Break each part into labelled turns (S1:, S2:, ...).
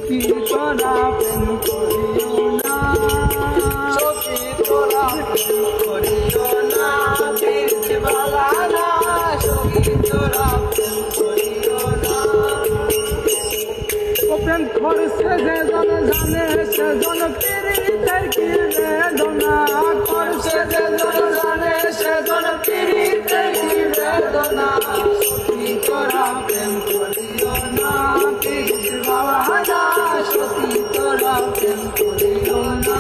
S1: সখী তোরা প্রেম করিও না,
S2: সখী তোরা প্রেম করিও না, পীর বালা না, সখী তোরা প্রেম করিও না।
S1: ও প্রেম করছে যে জন জানে সে জন পীড়িতের কি বেদনা, করছে যে জন জানে সে জন
S2: পীড়িতের কি বেদনা, সখী তোরা প্রেম করিও না, পীর বালা না, সখী তোরা প্রেম করিও না।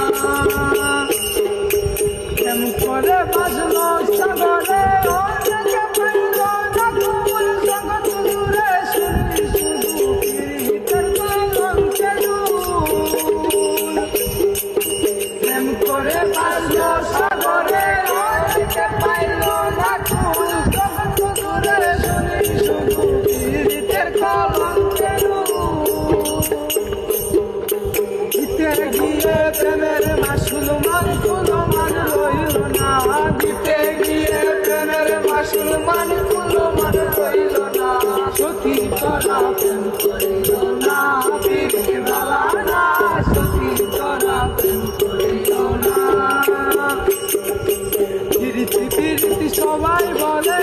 S1: প্রেম করে বাজলো সাগরে অনেকে পাইল না কুল জগৎ জুড়ে, শুনি শুধু পীড়িতের কলঙ্কের ধূল। প্রেম করে বাজলো সাগরে অনেকে পাইল না কুল জগৎ জুড়ে, শুনি শুধু পীড়িতের কলঙ্কের ধূল। দিতে গিয়ে প্রেমের মাসুল মান কুলো মান রইল না, দিতে গিয়ে প্রেমের মাসুল মান কুলো মান রইল না, সখী তোরা প্রেম করিও না, পীর বালা না, সখী তোরা প্রেম করিও না। প্রীতি প্রীতি সবাই বলে